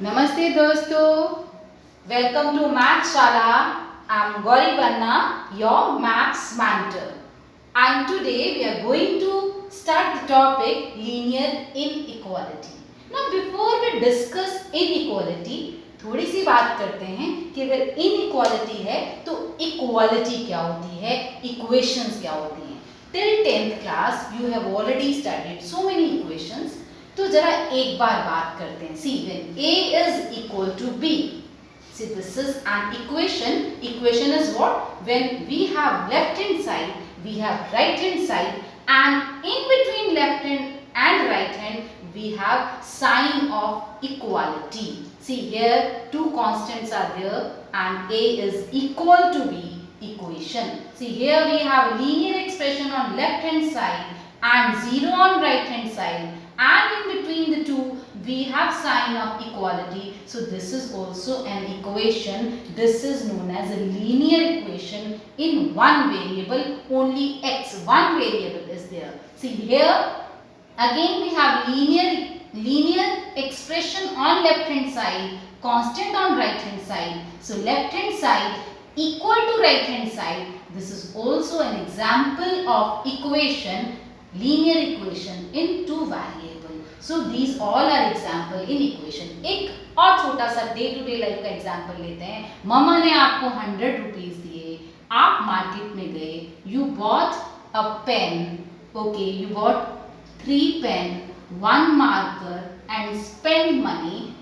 नमस्ते दोस्तों, welcome to maths शाला. I'm Gauri Banna, your maths mentor. And today we are going to start the topic linear inequality. Now before we discuss inequality, थोड़ी सी बात करते हैं कि अगर inequality है तो equality क्या होती है, equations क्या होती हैं. Till 10th class you have already studied so many equations. तो जरा एक बार बात करते हैं. See, when A is equal to B. See, this is an equation. Equation is what? When we have left hand side, we have right hand side, and in between left hand and right hand, we have sign of equality. See here, two constants are there, and A is equal to B equation. See here we have linear expression on left hand side and 0 on right hand side. And in between the two we have sign of equality. So this is also an equation. This is known as a linear equation. In one variable only x, one variable is there. See here again we have linear expression on left hand side, constant on right hand side. So left hand side equal to right hand side. This is also an example of equation, linear equation in two variables. So these all are example in equation. एक और छोटा सा day to day life का example लेते हैं. मम्मा ने आपको 100 rupees दिए, आप मार्केट में गए, you bought a pen, okay, you bought 3 pen, 1 marker and spend money.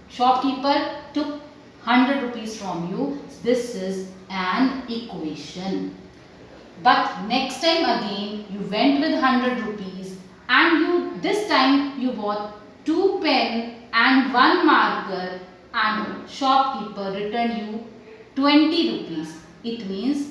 Shopkeeper took 100 rupees from you. This is an equation. But next time again you went with 100 rupees and you this time you bought 2 pen and 1 marker and shopkeeper returned you 20 rupees. It means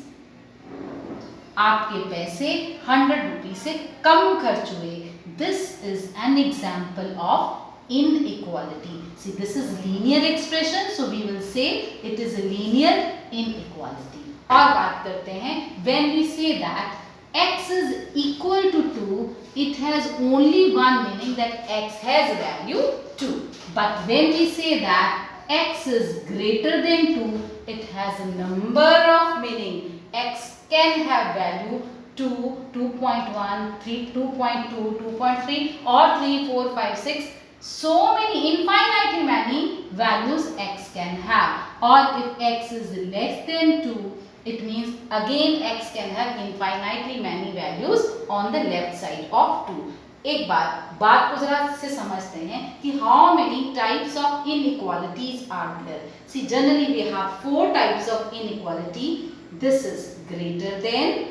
आपके पैसे 100 rupees से कम खर्च हुए. This is an example of inequality. See, this is linear expression, so we will say it is a linear inequality. और बात करते हैं, when we say that x is equal to 2, it has only one meaning, that x has value 2. But when we say that x is greater than 2, it has a number of meaning. X can have value 2, 2.1, 3, 2.2, 2.3 or 3, 4, 5, 6. So many, infinitely many values x can have. Or if x is less than 2, it means again x can have infinitely many values on the left side of 2. एक बात को जरा से समझते हैं कि how many types of inequalities are there. See, generally we have 4 types of inequality. This is greater than,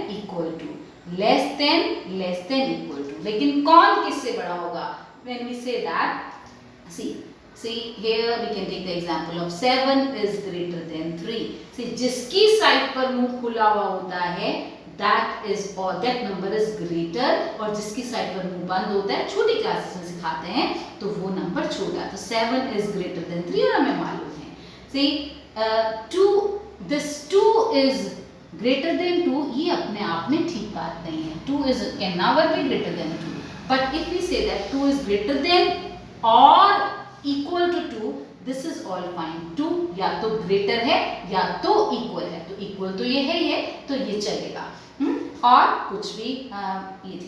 equal to, less than, equal to. लेकिन कौन किससे बड़ा होगा? When we say that, see here we can take the example of 7 is greater than 3. See, जिसकी side पर मुंह खुला हुआ होता है that is or that number is greater, और जिसकी साइड पर मुंह बंद होता है, छोटी क्लासेस में सिखाते हैं, तो वो नंबर छोटा. तो 7 is greater than 3 और हमें मालूम है. See, 2 is greater than 2, ये अपने आप में ठीक बात नहीं है. 2 can never be greater than 2. But if we say that 2 is greater than or equal to 2, this is all fine. 2 या तो greater है या तो equal है. तो equal तो ये है ही है, तो ये चलेगा. और कुछ भी ये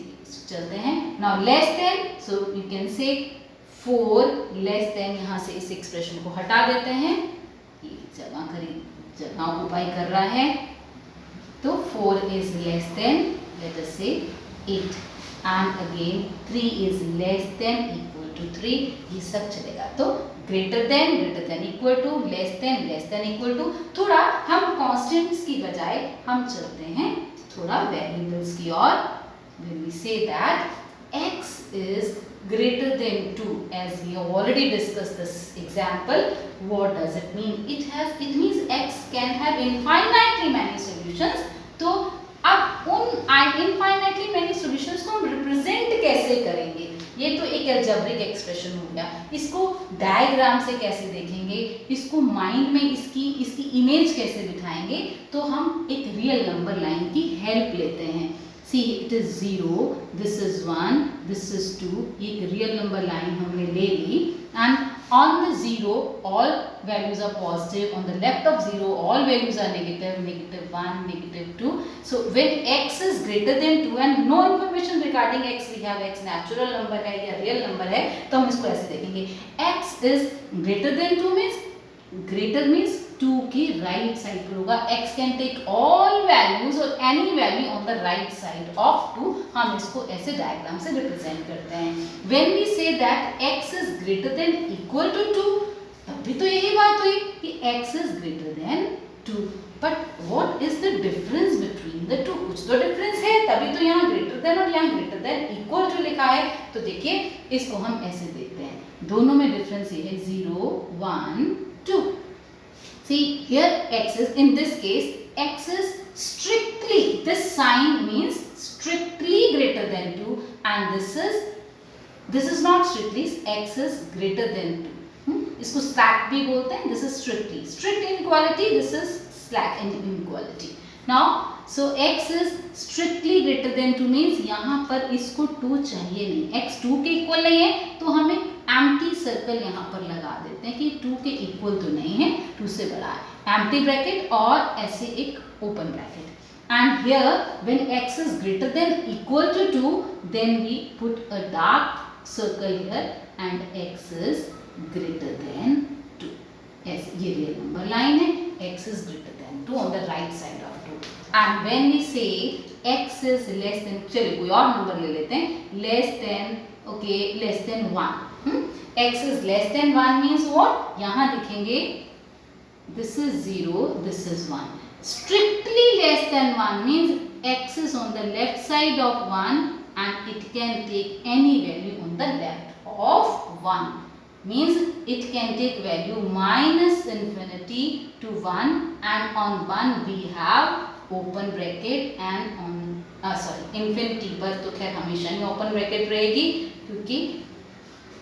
चलते हैं. Now less than, so you can say 4 less than, यहाँ से इस एक्सप्रेशन को हटा देते हैं. ये जगह ऑक्युपाई कर रहा है, तो 4 is less than, let us say 8, and again 3 is less than, equal to 3. ये सब चलेगा. तो greater than, equal to, less than, equal to. थोड़ा हम constants की बजाय हम चलते हैं थोड़ा variables की ओर. When we say that x is greater than 2, as we have already discussed this example, what does it mean? It means x can have infinitely many solutions. तो अब उन infinitely many solutions को हम represent कैसे करेंगे? ये तो एक algebraic expression हो गया. इसको डायग्राम से कैसे देखेंगे, इसको माइंड में इसकी इमेज कैसे बिठाएंगे? तो हम एक रियल नंबर लाइन की हेल्प लेते हैं. See, it is 0, this is 1, this is 2. एक रियल नंबर लाइन हमने ले ली, and On the 0 all values are positive, on the left of 0 all values are negative, negative 1, negative 2. So when x is greater than 2 and no information regarding x, we have x natural number है या real number है, तो हम इसको ऐसे देखेंगे, x is greater than 2 means greater means 2 की right side पर होगा. x can take all values और any value on the right side of 2. हम इसको ऐसे डायग्राम से रिप्रेजेंट करते हैं. When we say that x is greater than equal to 2, तब भी तो यही बात हुई कि x is greater than 2. But what is the difference between the two? कुछ तो डिफरेंस है, तभी तो यहाँ ग्रेटर देन और यहाँ ग्रेटर देन इक्वल टू लिखा है. तो देखिए इसको हम ऐसे देखते हैं, दोनों में डिफरेंस ये है 0, 1, 2. See here x is, in this case x is strictly, this sign means strictly greater than 2 and this is not strictly, x is greater than 2. इसको slack भी बोलते हैं. This is strictly, strict inequality, this is slack inequality. Now so x is strictly greater than 2 means यहाँ पर इसको 2 चाहिए नहीं, x 2 के इक्वल नहीं है, तो हम एक एम्प्टी सर्कल यहाँ पर लगा देते हैं कि 2 के इक्वल तो नहीं है, 2 से बड़ा है. एम्प्टी ब्रैकेट और ऐसे एक open bracket. And here when x is greater than equal to 2 then we put a dark circle here and x is greater than 2. yes, ये रियल नंबर लाइन है, x is greater than 2 on the right side of 2. and when we say x is less than, चलिए कोई और number ले लेते हैं, less than, okay, less than 1. x is less than 1 means what? यहाँ दिखेंगे this is 0, this is 1. Strictly less than 1 means x is on the left side of 1 and it can take any value on the left of 1. Means it can take value minus infinity to 1 and on 1 we have open bracket and on infinity पर तो खैर हमेशा ही open bracket रहेगी क्योंकि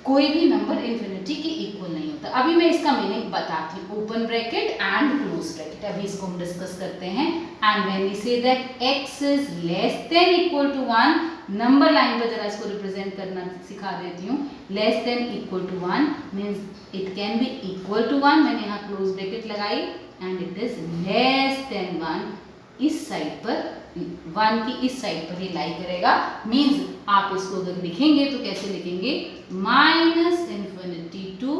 कोई भी number infinity के equal नहीं होता. अभी मैं इसका मीनिंग बताती हूँ, open bracket and close bracket. अभी इसको हम डिस्कस करते हैं. And when we say that x is less than equal to 1, number line पर जरा इसको रिप्रेजेंट करना सिखा देती हूँ. Less than equal to 1 means it can be equal to 1, मैंने यहाँ क्लोज ब्रैकेट लगाई, and it is less than 1. इस साइड पर 1 की इस साइड पर ही लाई करेगा. मीन्स आप इसको अगर लिखेंगे तो कैसे लिखेंगे, minus infinity to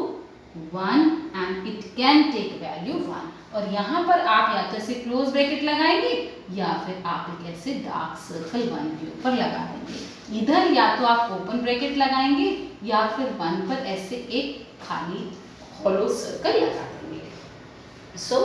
1 and it can take value 1. और यहाँ पर आप या तो ऐसे क्लोज ब्रैकेट लगाएंगे या फिर आप एक ऐसे डार्क सर्कल 1 के ऊपर लगा देंगे. इधर या तो आप ओपन ब्रैकेट लगाएंगे या फिर 1 पर ऐसे एक खाली हॉलो सर्कल लगा देंगे. So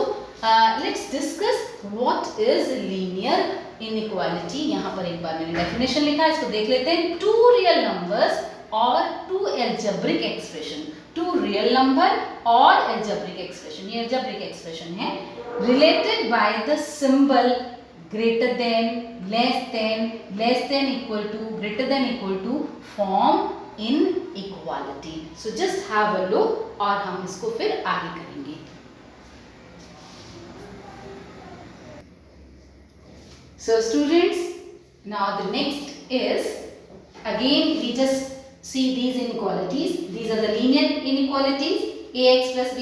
let's discuss what is linear inequality. यहाँ पर एक बार मैंने डेफिनेशन लिखा है, इसको देख लेते हैं. टू रियल नंबर्स और two algebraic expression, two real number और एल्जेब्रिक एक्सप्रेशन, ये एल्जेब्रिक एक्सप्रेशन है, related by the symbol greater than, less than equal to, greater than equal to form inequality. So just have a look और हम इसको फिर आगे करेंगे. So students, now the next is, again we just see these inequalities. These are the linear inequalities. Ax plus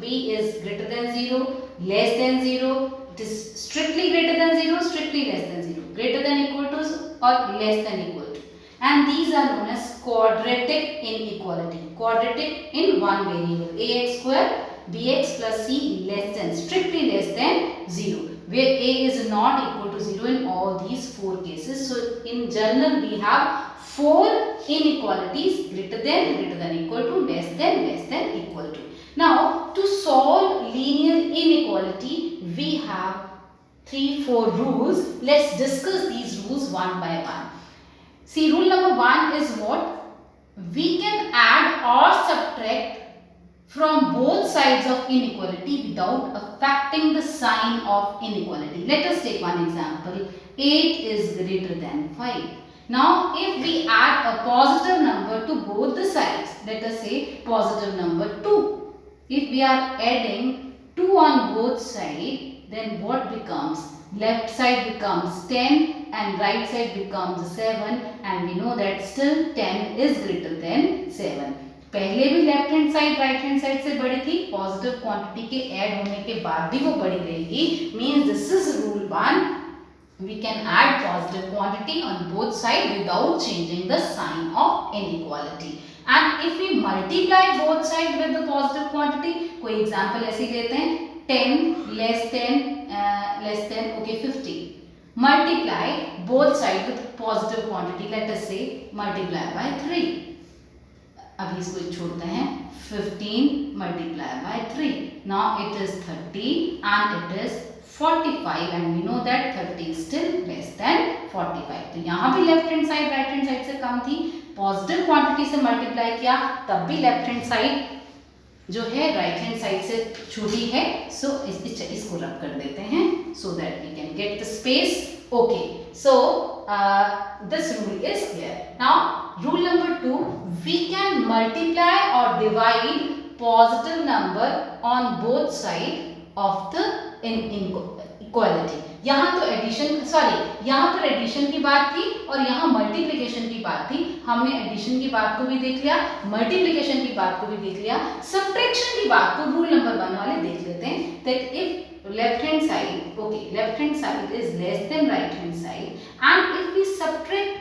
b is greater than 0, less than 0, it is strictly greater than 0, strictly less than 0, greater than equal to or less than equal to. And these are known as quadratic inequality. Quadratic in one variable, ax square bx plus c less than, strictly less than 0. Where a is not equal to 0 in all these 4 cases. So in general we have 4 inequalities, greater than equal to, less than equal to. Now to solve linear inequality we have 3-4 rules. Let's discuss these rules one by one. See, rule number 1 is what? We can add or subtract from both sides of inequality without affecting the sign of inequality. Let us take one example. 8 is greater than 5. Now if we add a positive number to both the sides, let us say positive number 2. If we are adding 2 on both sides, then what becomes? Left side becomes 10 and right side becomes 7, and we know that still 10 is greater than 7. पहले भी left hand side right hand side से बड़ी थी, positive quantity के add होने के बाद भी वो बड़ी रहेगी, means this is rule 1, we can add positive quantity on both sides without changing the sign of inequality. And if we multiply both sides with the positive quantity, कोई example ऐसे लेते हैं 10 less than okay 50. Multiply both sides with positive quantity. Let us say multiply by 3. अभी इसको छोड़ते हैं 15 multiply by 3. Now it is 30 and it is 45 and we know that 30 is still less than 45. तो यहाँ भी left hand side right hand side से कम थी, positive quantity से मल्टीप्लाई किया तब भी लेफ्ट हैंड साइड जो है राइट हैंड साइड से छोटी है, सो इसको रब कर देते हैं so that we can get the space. Okay, so this rule is clear. Now rule number 2, we can multiply और divide positive number on both side of the equality. यहाँ तो एडिशन यहाँ पर एडिशन की बात थी और यहाँ मल्टीप्लिकेशन की बात थी. हमने एडिशन की बात को भी देख लिया, मल्टीप्लिकेशन की बात को भी देख लिया, सब्ट्रैक्शन की बात को रूल नंबर 1 वाले देख लेते हैं. That if left hand side left hand side is less than right hand side and if we subtract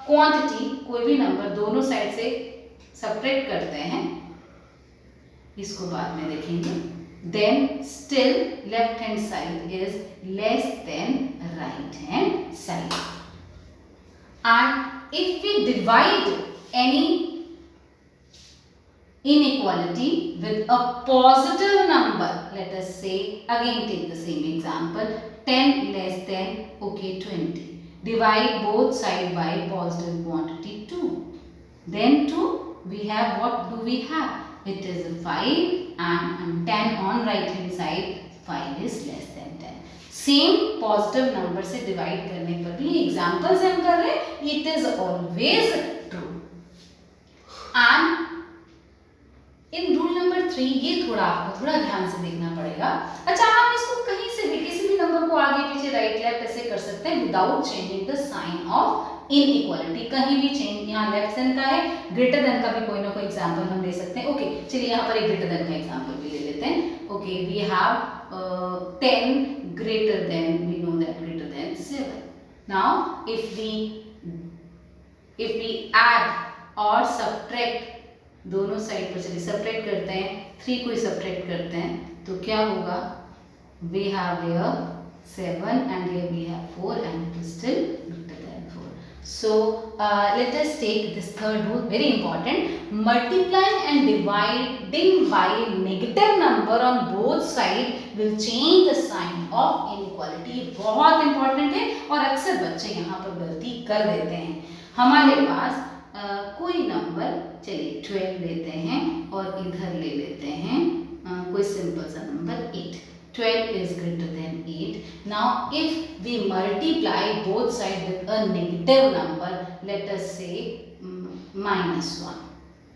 quantity, कोई भी नंबर दोनों साइड से सब्ट्रैक्ट करते हैं, इसको बाद में देखेंगे, then still left hand side is less than right hand side. And if we divide any inequality with a positive number, let us say, again take the same example, 10 less than 20. Divide both sides by positive quantity 2. Then 2, we have, what do we have? It is 5 and 10 on right hand side, 5 is less than 10. Same positive number से divide करने पर भी example से हम कर रहे हैं, it is always true. And in rule number 3 ये थोड़ा आपको थोड़ा ध्यान से देखना पड़ेगा. अच्छा, हम इसको कहीं से भी किसी भी नंबर को आगे पीछे राइट लेफ्ट ऐसे कर सकते हैं without changing the sign of inequality. कहीं भी चेंज, यहाँ लेफ्ट साइन का है, ग्रेटर देन का भी कोई ना कोई एग्जांपल हम ले सकते हैं. ओके, चलिए यहाँ पर एक ग्रेटर देन का एग्जांपल भी ले लेते हैं. Okay, we have 10 greater than, we know that greater than 7. Now if we add और सब्ट्रैक्ट, दोनों साइड पर चलिए सब्ट्रैक्ट करते हैं, 3 को सब्ट्रैक्ट करते हैं तो क्या होगा, we have here 7 and here we have 4 and it is still greater than 4. So let us take this third rule, very important. Multiplying and dividing by negative number on both sides will change the sign of inequality. बहुत important है और अक्सर बच्चे यहाँ पर गलती कर देते हैं. हमारे पास कोई नंबर, चलिए 12 लेते हैं और इधर ले लेते हैं कोई सिंपल सा number 8. 12 is greater than 8. Now if we multiply both sides with a negative number, let us say -1.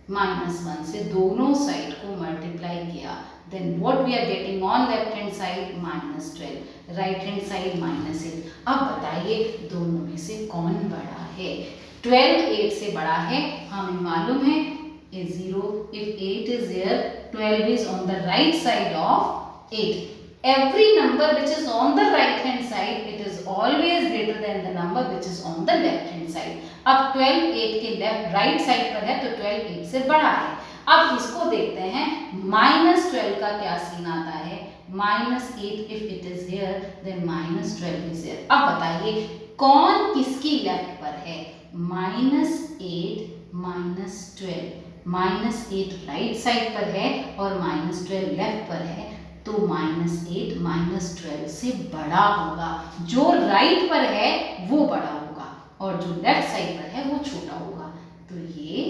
-1 से दोनों साइड को मल्टीप्लाई किया, then what we are getting on left hand side -12, right hand side -8. अब बताइए दोनों में से कौन बड़ा है? 12 8 से बड़ा है, हमें मालूम है is 0. If 8 is here, 12 is on the right side of 8. Every number which is on the right hand side, it is always greater than the number which is on the left hand side. अब 12 8 के left right side पर है तो 12 8 से बड़ा है. अब इसको देखते हैं, -12 का क्या सीन आता है. -8 if it is here, then -12 is here. अब बताइए कौन किसकी लेफ्ट पर है? -8 -12. -8 राइट साइड पर है और -12 लेफ्ट पर है, तो -8 -12 से बड़ा होगा. जो राइट पर है वो बड़ा होगा और जो लेफ्ट साइड पर है वो छोटा होगा. तो ये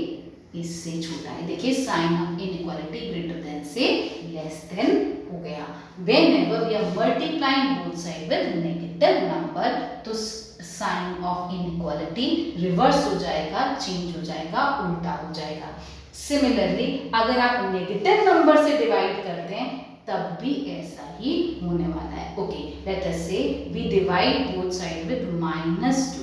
इससे छोटा है. देखिए sign of inequality greater than से लेस देन हो गया. Whenever we are multiplying both side with negative number, तो साइन ऑफ इनइक्वालिटी रिवर्स हो जाएगा, चेंज हो जाएगा, उल्टा हो जाएगा. सिमिलरली अगर आप नेगेटिव नंबर से डिवाइड करते हैं तब भी ऐसा ही होने वाला है. Okay, let us say we divide both side with -2.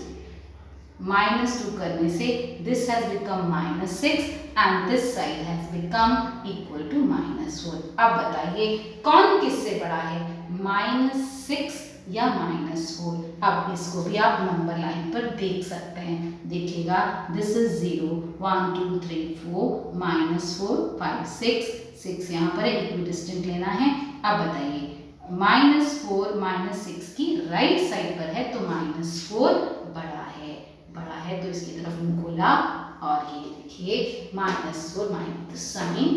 -2 करने से this has become -6 and this side has become equal to -4. अब बताइए कौन किससे बड़ा है, -6 या -4? अब इसको भी आप नंबर लाइन पर देख सकते हैं, देखिएगा दिस इज 0 1 2 3 4 -4 5 6 यहाँ पर इक्विडिस्टेंट लेना है। अब बताइए -4 -6 की राइट साइड पर है तो -4 बड़ा है तो इसकी तरफ मुंह खोला और ये देखिए -4 साइन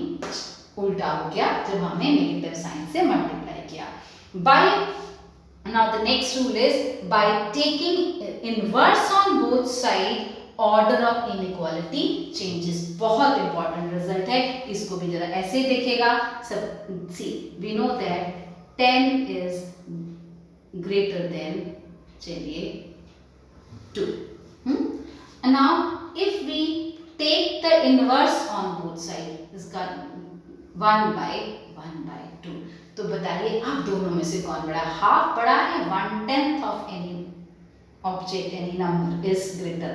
उल्टा हो गया जब हमने नेगेटिव साइन से मल्टीप्लाई किया। Bye now the next rule is by taking inverse on both side order of inequality changes। बहुत इंपॉर्टेंट रिजल्ट है, इसको भी जरा ऐसे देखेगा सब। सी we know that 10 is greater than चलिए 2। And now if we take the inverse on both sides इसका 1/2 तो बताइए आप दोनों में से कौन बड़ा है? हाफ बड़ा है, 1/10 of any object any number is greater,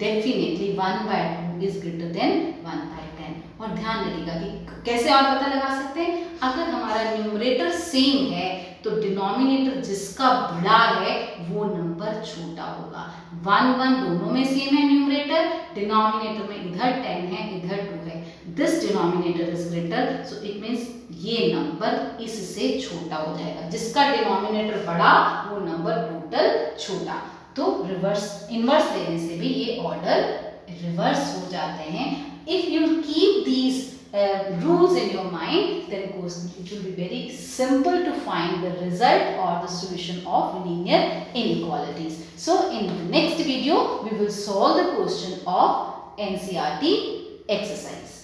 definitely 1/2 is greater then 1/10। और ध्यान रखिएगा कि कैसे और पता लगा सकते हैं, अगर हमारा न्यूमरेटर सेम है तो डिनोमिनेटर जिसका बड़ा है वो नंबर छोटा होगा। 1 दोनों में सेम है न्यूमरेटर, डिनोमिनेटर में इधर 10 है इधर 2 है, this denominator is greater so it means ये नंबर इससे छोटा हो जाएगा, जिसका डिनोमिनेटर बड़ा वो नंबर टोटल छोटा। तो रिवर्स इनवर्स लेने से भी ये ऑर्डर रिवर्स हो जाते हैं। If you keep these rules in your mind, then it will be very simple to find the result or the solution of linear inequalities. So in the next video we will solve the question of NCERT exercise.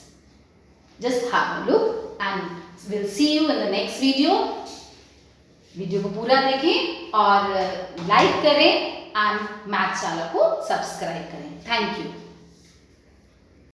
Just have a look and we'll see you in the next video. Video को पूरा देखें और like करें and maths शाला को subscribe करें। Thank you.